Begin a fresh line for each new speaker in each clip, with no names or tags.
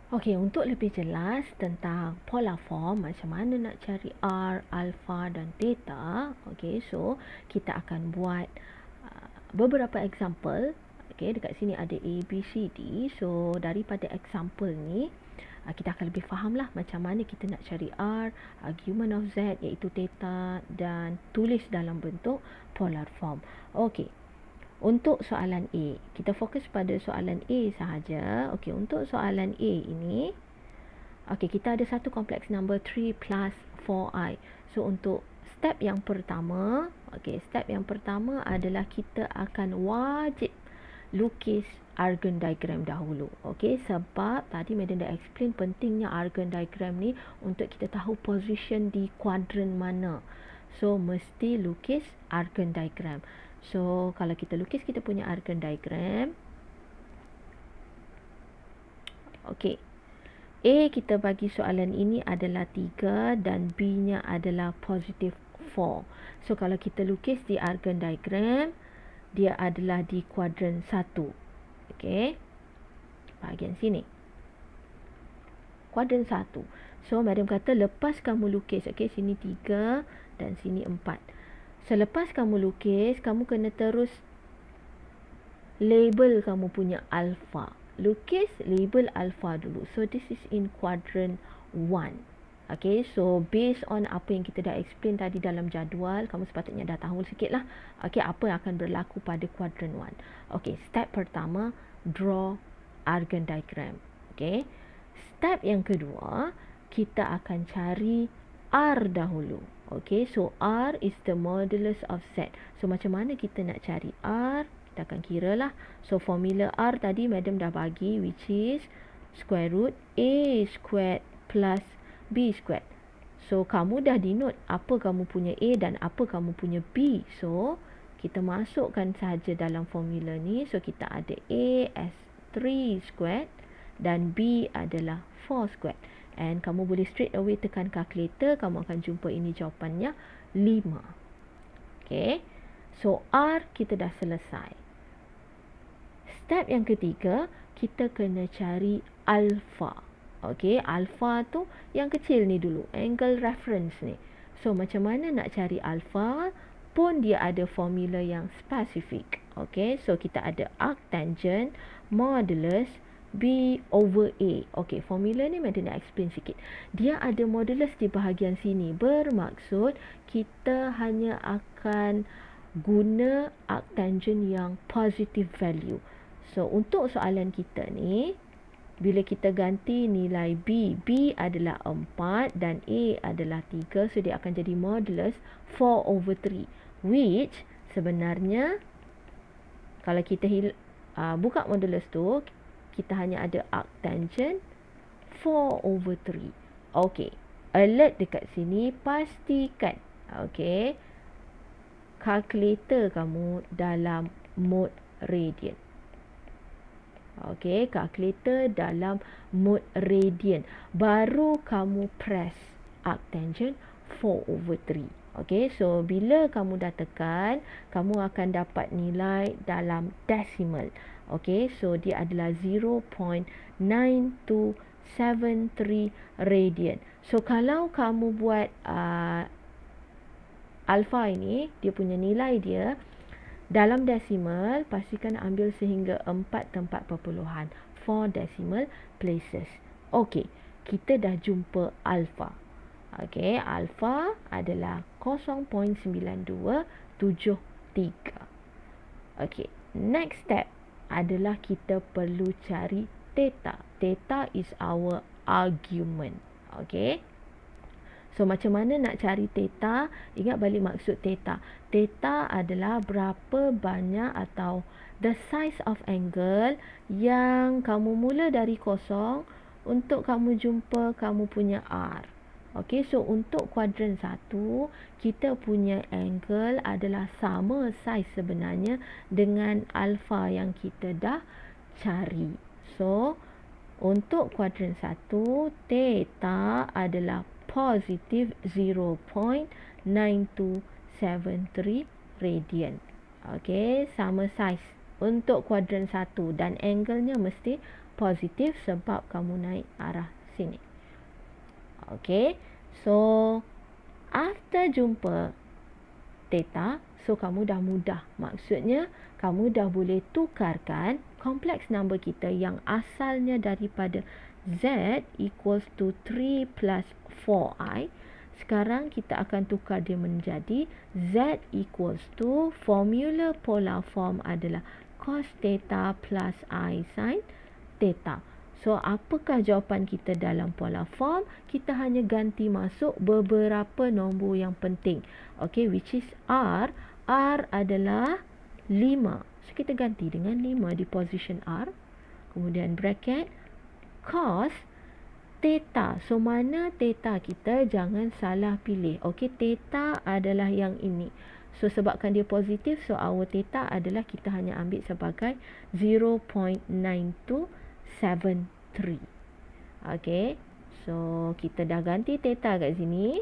Okey, untuk lebih jelas tentang polar form, macam mana nak cari R, alpha dan theta, okey, so kita akan buat beberapa example. Okey, dekat sini ada A, B, C, D. So, daripada example ni, kita akan lebih faham lah macam mana kita nak cari R, argument of Z iaitu theta dan tulis dalam bentuk polar form. Okey. Untuk soalan A, kita fokus pada soalan A sahaja. Okey, untuk soalan A ini, okey, kita ada satu kompleks number 3 plus 4i. So, untuk step yang pertama, okey, step yang pertama adalah kita akan wajib lukis Argand diagram dahulu. Okey, sebab tadi Madam dah explain pentingnya Argand diagram ni untuk kita tahu position di kuadran mana. So, mesti lukis Argand diagram. So, kalau kita lukis kita punya Argand diagram. Okey. A kita bagi soalan ini adalah 3 dan B-nya adalah positif 4. So, kalau kita lukis di Argand diagram, dia adalah di kuadran 1. Okey. Bahagian sini. Kuadran 1. So, Madam kata lepas kamu lukis, okey, sini 3 dan sini 4. Selepas kamu lukis, kamu kena terus label kamu punya alpha. Lukis label alpha dulu. So, this is in quadrant 1. Okay, so based on apa yang kita dah explain tadi dalam jadual, kamu sepatutnya dah tahu sikit lah. Okay, apa yang akan berlaku pada quadrant 1. Okay, step pertama, draw Argand diagram. Okay, step yang kedua, kita akan cari R dahulu. Okay, so R is the modulus of Z. So, macam mana kita nak cari R? Kita akan kira lah. So, formula R tadi Madam dah bagi, which is square root A squared plus B squared. So, kamu dah denote apa kamu punya A dan apa kamu punya B. So, kita masukkan saja dalam formula ni. So, kita ada A as 3 squared dan B adalah 4 squared. And kamu boleh straight away tekan calculator, kamu akan jumpa ini jawapannya 5. Okay. So, R kita dah selesai. Step yang ketiga, kita kena cari alpha. Okay, alpha tu yang kecil ni dulu, angle reference ni. So, macam mana nak cari alpha? Pun dia ada formula yang spesifik. Okay, so kita ada arctangent modulus B over A. Okay, formula ni Madam nak explain sikit. Dia ada modulus di bahagian sini. Bermaksud kita hanya akan guna arctangent yang positive value. So, untuk soalan kita ni, bila kita ganti nilai B, B adalah 4 dan A adalah 3. So, dia akan jadi modulus 4 over 3. Which sebenarnya, kalau kita buka modulus tu, kita hanya ada arctangent 4 over 3. Okey, alert dekat sini, pastikan okey, kalkulator kamu dalam mode radian. Okey, kalkulator dalam mode radian. Baru kamu press arctangent 4 over 3. Okey, so bila kamu dah tekan, kamu akan dapat nilai dalam decimal. Okey, so dia adalah 0.9273 radian. So, kalau kamu buat alpha ini, dia punya nilai dia, dalam decimal, pastikan ambil sehingga 4 tempat perpuluhan. 4 decimal places. Okey, kita dah jumpa alpha. Okey, alpha adalah 0.9273. Okey, next step adalah kita perlu cari theta. Theta is our argument. Okey. So, macam mana nak cari theta? Ingat balik maksud theta. Theta adalah berapa banyak atau the size of angle yang kamu mula dari kosong untuk kamu jumpa kamu punya R. Okey, so untuk kuadran 1, kita punya angle adalah sama saiz sebenarnya dengan alpha yang kita dah cari. So, untuk kuadran 1, theta adalah positif 0.9273 radian. Okey, sama saiz untuk kuadran 1 dan angle-nya mesti positif sebab kamu naik arah sini. Okay, so after jumpa theta, so kamu dah mudah. Maksudnya kamu dah boleh tukarkan kompleks number kita yang asalnya daripada Z equals to 3 plus 4i. Sekarang kita akan tukar dia menjadi Z equals to formula polar form adalah cos theta plus I sin theta. So, apakah jawapan kita dalam polar form? Kita hanya ganti masuk beberapa nombor yang penting. Okay, which is R. R adalah 5. So, kita ganti dengan 5 di position R. Kemudian bracket cos theta. So, mana theta kita? Jangan salah pilih. Okay, theta adalah yang ini. So, sebabkan dia positif, so our theta adalah kita hanya ambil sebagai 0.9273. Okay, so kita dah ganti theta kat sini.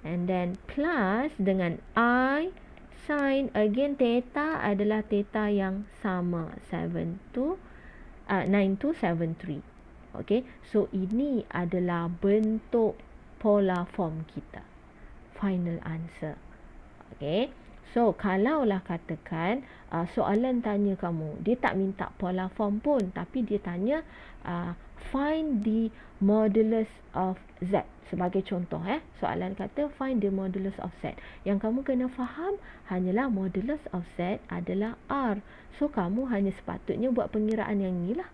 And then plus dengan I sin, again theta adalah theta yang sama, 9273. Okay, so ini adalah bentuk polar form kita. Final answer. Okay, so kalaulah katakan soalan tanya kamu, dia tak minta polar form pun, tapi dia tanya find the modulus of Z. Sebagai contoh, soalan kata find the modulus of Z. Yang kamu kena faham hanyalah modulus of Z adalah R. So kamu hanya sepatutnya buat pengiraan yang ni lah.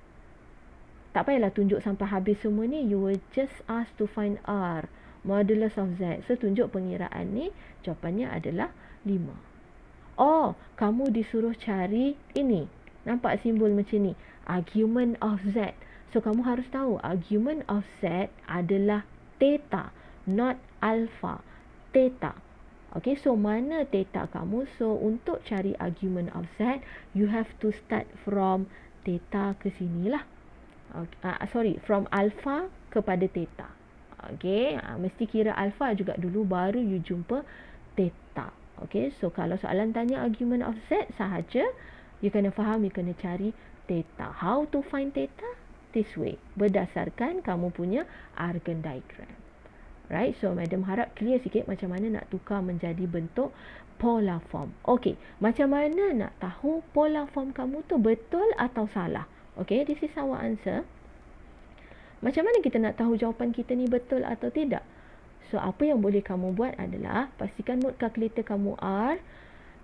Tak payahlah tunjuk sampai habis semua ni. You will just ask to find R, modulus of Z. So, tunjuk pengiraan ni. Jawapannya adalah 5. Oh, kamu disuruh cari ini. Nampak simbol macam ni? Argument of Z. So, kamu harus tahu argument of Z adalah theta, not alpha. Theta. Okay, so mana theta kamu? So, untuk cari argument of Z, you have to start from theta ke sini lah. From alpha kepada theta. Okay, mesti kira alpha juga dulu baru you jumpa theta. Okay, so kalau soalan tanya argument of Z sahaja, you kena faham, you kena cari theta. How to find theta? This way, berdasarkan kamu punya Argand diagram. Right, so madam harap clear sikit macam mana nak tukar menjadi bentuk polar form. Okay, macam mana nak tahu polar form kamu tu betul atau salah? Okay, this is our answer. Macam mana kita nak tahu jawapan kita ni betul atau tidak? So, apa yang boleh kamu buat adalah pastikan mode kalkulator kamu R.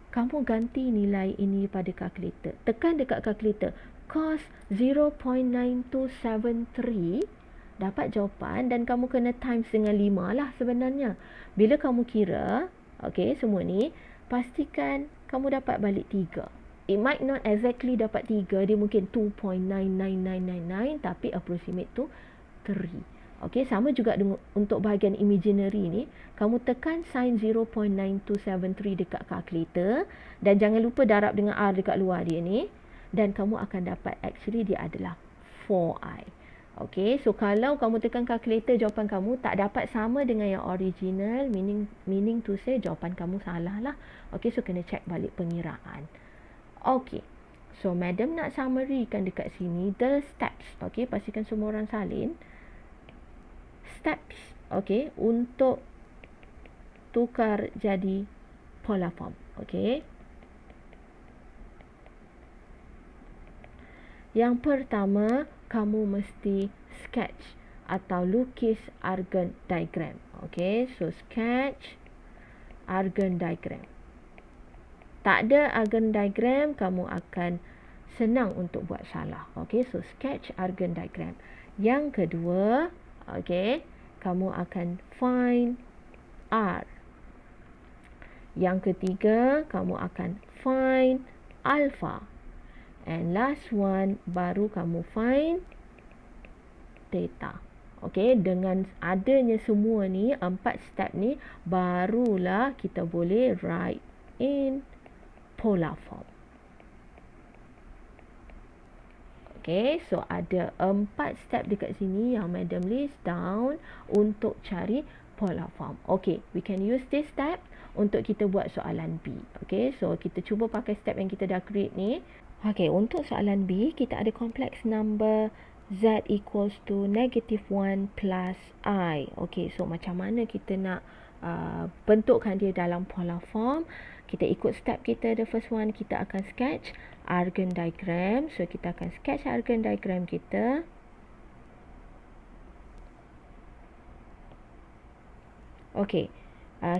Kamu ganti nilai ini pada kalkulator. Tekan dekat kalkulator. Cos 0.9273 dapat jawapan dan kamu kena times dengan 5 lah sebenarnya. Bila kamu kira, okay, semua ni, pastikan kamu dapat balik 3. It might not exactly dapat 3, dia mungkin 2.99999, tapi approximate tu 3. Okay, sama juga untuk bahagian imaginary ni. Kamu tekan sin 0.9273 dekat kalkulator dan jangan lupa darab dengan R dekat luar dia ni. Dan kamu akan dapat actually dia adalah 4i. Okay, so kalau kamu tekan kalkulator jawapan kamu tak dapat sama dengan yang original, meaning to say jawapan kamu salah lah. Okay, so kena check balik pengiraan. Okay, so madam nak summary kan dekat sini the steps. Okay, pastikan semua orang salin. Steps, okay, untuk tukar jadi polar form. Okay, yang pertama, kamu mesti sketch atau lukis Argand diagram. Okay, so sketch Argand diagram. Tak ada Argand diagram, kamu akan senang untuk buat salah. Okay, so sketch Argand diagram. Yang kedua, okay, kamu akan find R. Yang ketiga, kamu akan find alpha. And last one, baru kamu find theta. Okay, dengan adanya semua ni, 4 step ni, barulah kita boleh write in polar form. Okay, so ada 4 step dekat sini yang madam list down untuk cari polar form. Okay, we can use this step untuk kita buat soalan B. Okay, so kita cuba pakai step yang kita dah create ni. Okay, untuk soalan B, kita ada kompleks number Z equals to negative 1 plus I. Okay, so macam mana kita nak bentukkan dia dalam polar form? Kita ikut step kita. The first one, kita akan sketch Argand diagram. So, kita akan sketch Argand diagram kita. Okay,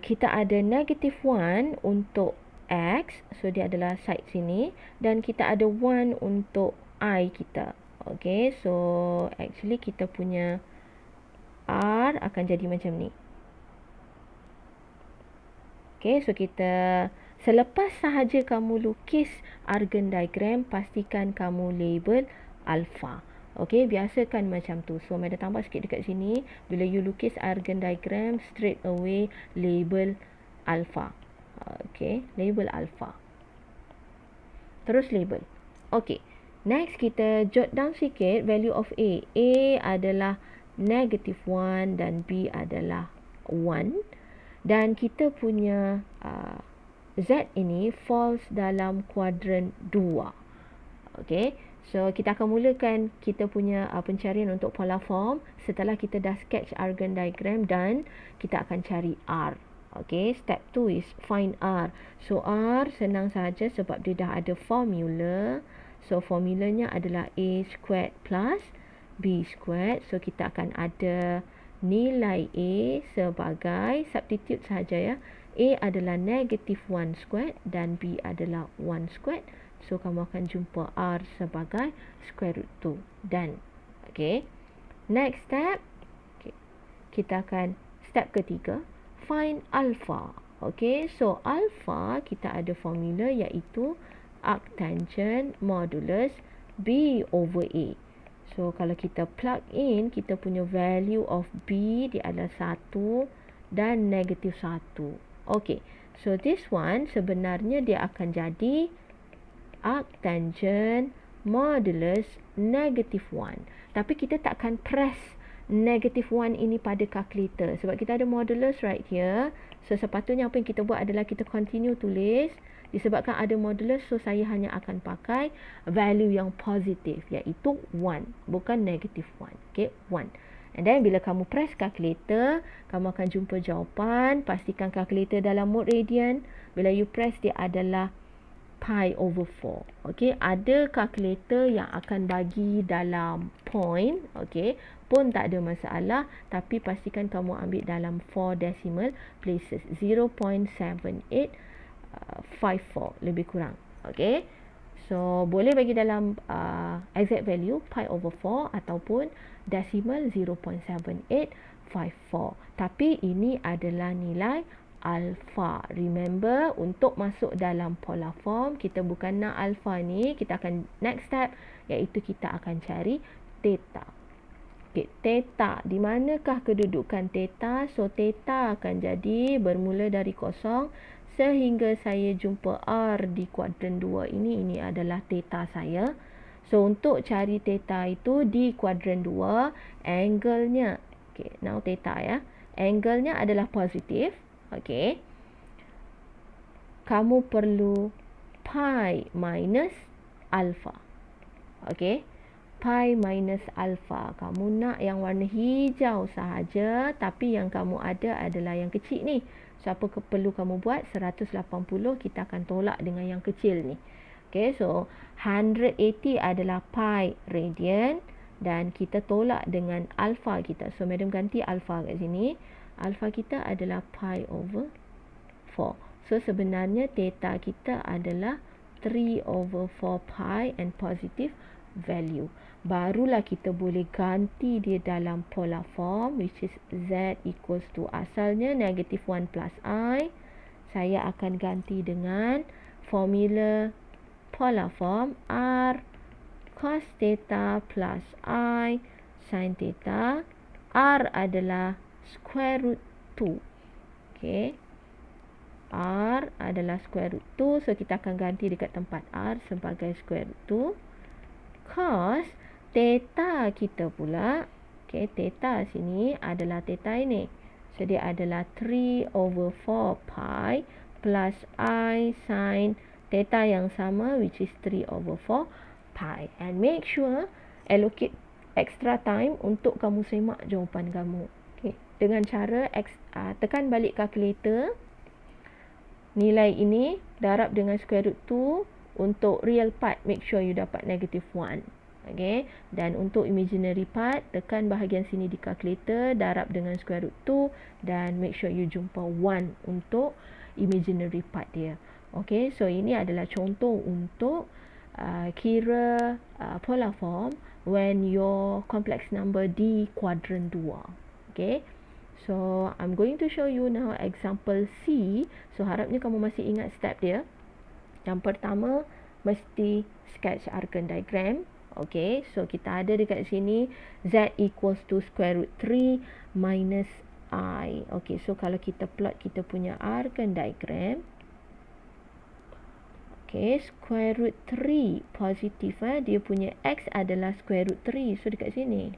kita ada negative 1 untuk X. So, dia adalah side sini. Dan kita ada 1 untuk I kita. Okay, so actually kita punya R akan jadi macam ni. Okay, so kita selepas sahaja kamu lukis Argand diagram, pastikan kamu label alpha. Okay, biasakan macam tu. So, Madam tambah sikit dekat sini. Bila you lukis Argand diagram, straight away label alpha. Okay, label alpha. Terus label. Okay, next kita jot down sikit value of A. A adalah negative 1 dan B adalah 1. Dan kita punya Z ini falls dalam kuadran 2. Okay, so kita akan mulakan kita punya pencarian untuk polar form setelah kita dah sketch Argand diagram dan kita akan cari R. Okay, step 2 is find R. So R senang sahaja sebab dia dah ada formula. So formulanya adalah A squared plus B squared. So kita akan ada nilai A sebagai substitute sahaja ya. A adalah negative 1 squared dan B adalah 1 squared. So kamu akan jumpa R sebagai square root 2. Dan okay, next step, okay, kita akan step ketiga, find alpha. Okay, so alpha kita ada formula iaitu arctangent modulus B over A. So kalau kita plug in, kita punya value of B dia adalah 1 dan negatif 1. Okay, so this one sebenarnya dia akan jadi arctangent modulus negative 1. Tapi kita takkan press negative 1 ini pada calculator sebab kita ada modulus right here. So sepatutnya apa yang kita buat adalah kita continue tulis. Disebabkan ada modulus, so saya hanya akan pakai value yang positif iaitu 1, bukan negative 1. Okay, 1. And then bila kamu press calculator, kamu akan jumpa jawapan. Pastikan calculator dalam mode radian. Bila you press, dia adalah pi over 4. Okay, ada calculator yang akan bagi dalam point. Okay, pun tak ada masalah. Tapi pastikan kamu ambil dalam 4 decimal places. 0.7854 lebih kurang. Okay, so boleh bagi dalam exact value pi over 4 ataupun decimal 0.7854. Tapi ini adalah nilai alpha. Remember, untuk masuk dalam polar form, kita bukan nak alpha ni, kita akan next step iaitu kita akan cari theta. Okay, theta, di manakah kedudukan theta? So theta akan jadi bermula dari kosong sehingga saya jumpa R di kuadran 2 ini. Ini adalah theta saya. So untuk cari theta itu di kuadran 2, angle-nya, okay, now theta ya, angle-nya adalah positif. Okay, kamu perlu pi minus alpha. Okay, pi minus alpha. Kamu nak yang warna hijau sahaja, tapi yang kamu ada adalah yang kecil ni. So apa perlu kamu buat? 180 kita akan tolak dengan yang kecil ni. Okay, so 180 adalah pi radian dan kita tolak dengan alpha kita. So madam ganti alpha kat sini. Alpha kita adalah pi over 4. So sebenarnya theta kita adalah 3 over 4 pi and positive value. Barulah kita boleh ganti dia dalam polar form, which is Z equals to asalnya negative 1 plus I. Saya akan ganti dengan formula polar form R cos theta plus I sin theta. R adalah square root 2. Okay, R adalah square root 2. So kita akan ganti dekat tempat R sebagai square root 2. Cos theta kita pula, okay, theta sini adalah theta ini. So dia adalah 3 over 4 pi plus I sin theta yang sama, which is 3 over 4 pi. And make sure extra time untuk kamu semak jawapan kamu. Okay. Dengan cara tekan balik kalkulator, nilai ini darab dengan square root 2. Untuk real part, make sure you dapat negative 1. Okay. Dan untuk imaginary part, tekan bahagian sini di kalkulator, darab dengan square root 2 dan make sure you jumpa 1 untuk imaginary part dia. Okay, so ini adalah contoh untuk kira polar form when your complex number di kuadran 2. Okay, so I'm going to show you now example C. So harapnya kamu masih ingat step dia. Yang pertama, mesti sketch argon diagram. Okay, so kita ada dekat sini Z equals to square root 3 minus I. Okay, so kalau kita plot kita punya argon diagram. Okay, square root 3 positif. Dia punya X adalah square root 3. So dekat sini.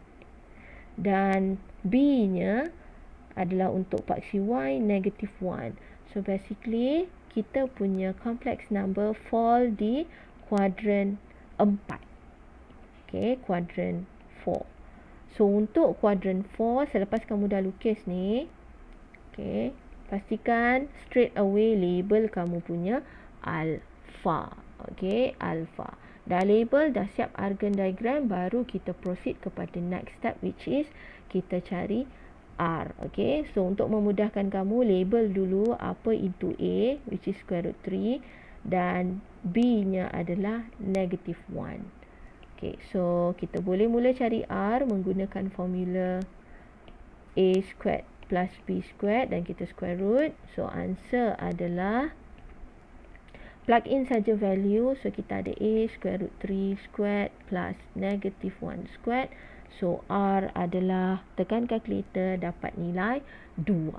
Dan B-nya adalah untuk paksi Y negative 1. So basically, kita punya complex number fall di kuadran 4. Okay, kuadran 4. So untuk kuadran 4, selepas kamu dah lukis ni, okay, pastikan straight away label kamu punya alpha. Okay, alpha. Dah label, dah siap argon diagram, baru kita proceed kepada next step, which is kita cari R. Okay, so untuk memudahkan kamu, label dulu apa into A, which is square root 3, dan B-nya adalah negative 1. Okay, so kita boleh mula cari R menggunakan formula A squared plus B squared dan kita square root. So answer adalah, plug in saja value. So kita ada A square root 3 squared plus negative 1 squared. So R adalah, tekan kalkulator, dapat nilai 2.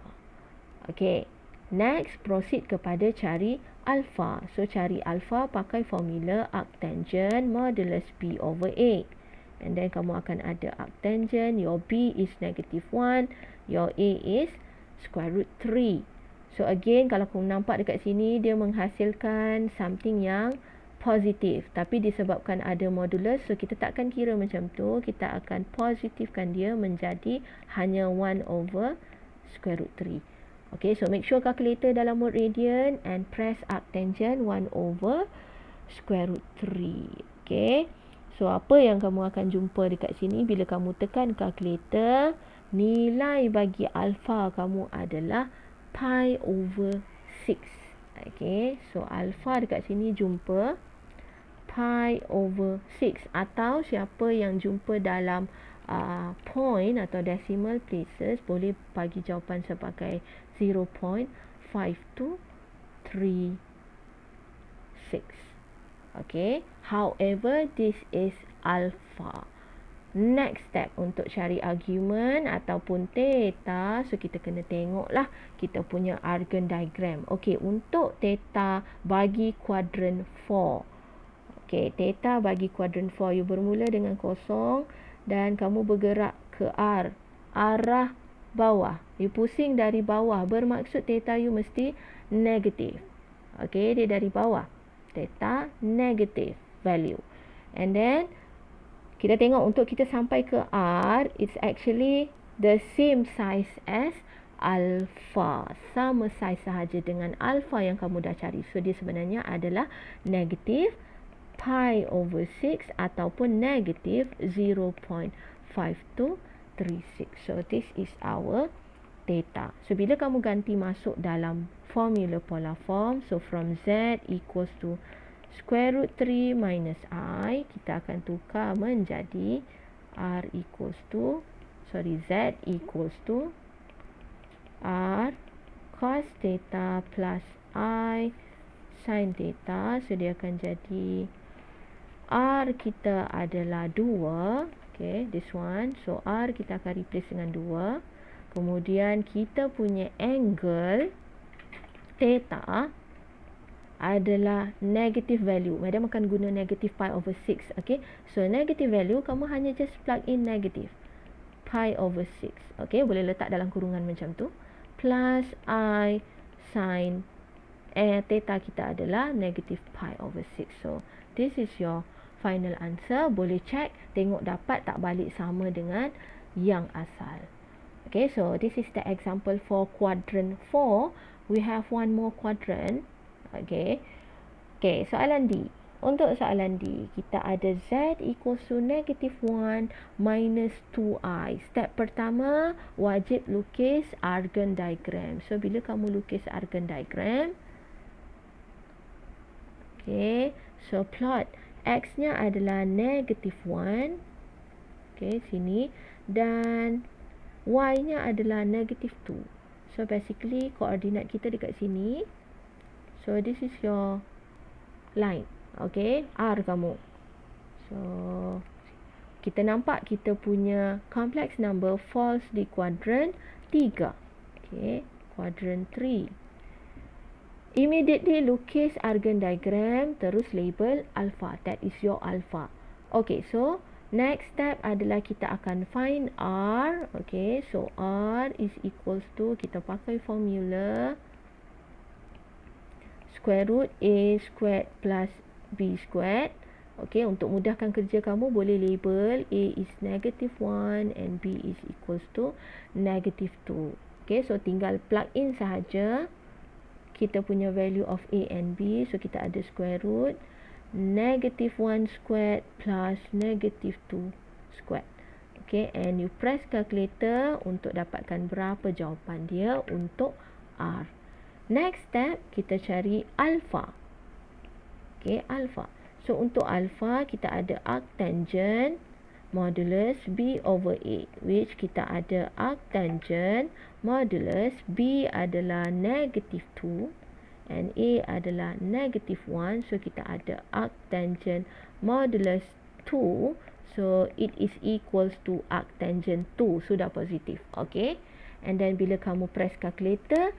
Okay, next proceed kepada cari alpha. So cari alpha pakai formula arctangent modulus B over A. And then kamu akan ada arctangent, your B is negative 1, your A is square root 3. So again, kalau kamu nampak dekat sini, dia menghasilkan something yang positif. Tapi disebabkan ada modulus, so kita takkan kira macam tu. Kita akan positifkan dia menjadi hanya 1 over square root 3. Okay, so make sure calculator dalam mode radian and press arctangent 1 over square root 3. Okay, so apa yang kamu akan jumpa dekat sini bila kamu tekan calculator, nilai bagi alpha kamu adalah pi over 6. Okay, so alpha dekat sini jumpa pi over 6. Atau siapa yang jumpa dalam point atau decimal places boleh bagi jawapan sebagai 0.5236. Okay, however, this is alpha. Next step untuk cari argument ataupun theta, so kita kena tengoklah kita punya argon diagram. Okay, untuk theta bagi kuadran 4. Okay, theta bagi kuadran 4, you bermula dengan kosong dan kamu bergerak ke R, arah bawah. You pusing dari bawah, bermaksud theta you mesti negatif. Okay, dia dari bawah. Theta negative value. And then kita tengok untuk kita sampai ke R, it's actually the same size as alpha. Sama size sahaja dengan alpha yang kamu dah cari. So dia sebenarnya adalah negative pi over 6 ataupun negative 0.5236. So this is our theta. So bila kamu ganti masuk dalam formula polar form, so from Z equals to square root 3 minus I, kita akan tukar menjadi R equals to, Z equals to R cos theta plus I sin theta. So dia akan jadi R kita adalah 2. Okay, this one. So R kita akan replace dengan 2. Kemudian kita punya angle theta adalah negative value. Madam akan guna negative pi over 6. Okay, so negative value kamu hanya just plug in negative pi over 6. Okay, boleh letak dalam kurungan macam tu. Plus I sin theta kita adalah negative pi over 6. So this is your final answer. Boleh check, tengok dapat tak balik sama dengan yang asal. Okay, so this is the example for quadrant 4. We have one more quadrant. Okay, soalan D. Untuk soalan D, kita ada Z equals to -1 minus 2I. Step pertama, wajib lukis Argand diagram. So, bila kamu lukis Argand diagram, okay, so plot X-nya adalah -1. Okay, sini. Dan Y-nya adalah -2. So, basically, koordinat kita dekat sini. So, this is your line. Okay, R kamu. So, kita nampak kita punya complex number falls di kuadran 3. Okay, kuadran 3. Immediately lukis Argand diagram, terus label alpha. That is your alpha. Okay, so next step adalah kita akan find R. Okay, so R is equals to, kita pakai formula square root A squared plus B squared. Okay, untuk mudahkan kerja kamu boleh label A is -1 and B is equals to -2. Okay, so tinggal plug in sahaja kita punya value of A and B. So kita ada square root -1 squared plus -2 squared. Okay, and you press calculator untuk dapatkan berapa jawapan dia untuk R. Next step, kita cari alpha. Okay, alpha. So, untuk alpha, kita ada arctangent modulus B over A, which kita ada arctangent modulus B adalah -2 and A adalah -1. So, kita ada arctangent modulus 2. So, it is equals to arctangent 2. Sudah positif. Okay. And then, bila kamu press calculator,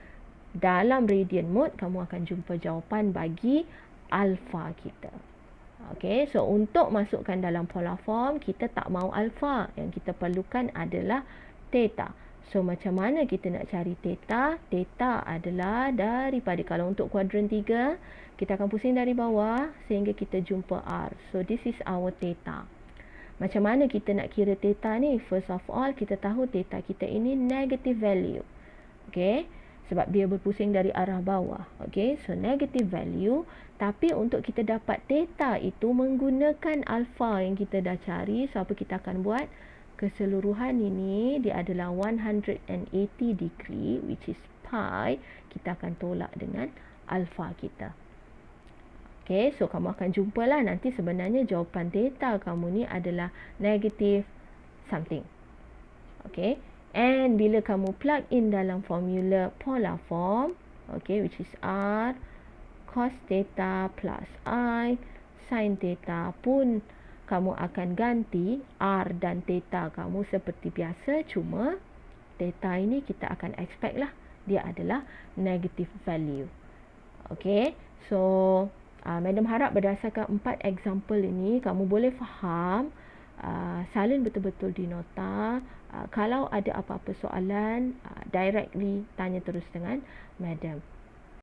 dalam radian mode, kamu akan jumpa jawapan bagi alpha kita. Okay, so untuk masukkan dalam polar form, kita tak mau alpha. Yang kita perlukan adalah theta. So, macam mana kita nak cari theta? Theta adalah daripada, kalau untuk kuadran 3, kita akan pusing dari bawah sehingga kita jumpa R. So, this is our theta. Macam mana kita nak kira theta ni? First of all, kita tahu theta kita ini negative value. Okay, sebab dia berpusing dari arah bawah. Okay, so negative value. Tapi untuk kita dapat theta itu menggunakan alpha yang kita dah cari. So, apa kita akan buat? Keseluruhan ini dia adalah 180 degree, which is pi. Kita akan tolak dengan alpha kita. Okay, so kamu akan jumpalah nanti sebenarnya jawapan theta kamu ni adalah negative something. Okay, and bila kamu plug in dalam formula polar form, okay, which is R cos theta plus I sin theta, pun kamu akan ganti R dan theta kamu seperti biasa, cuma theta ini kita akan expect lah dia adalah negative value. Okay, so Madam harap berdasarkan 4 example ini kamu boleh faham, salin betul-betul di nota. Kalau ada apa-apa soalan, directly tanya terus dengan Madam.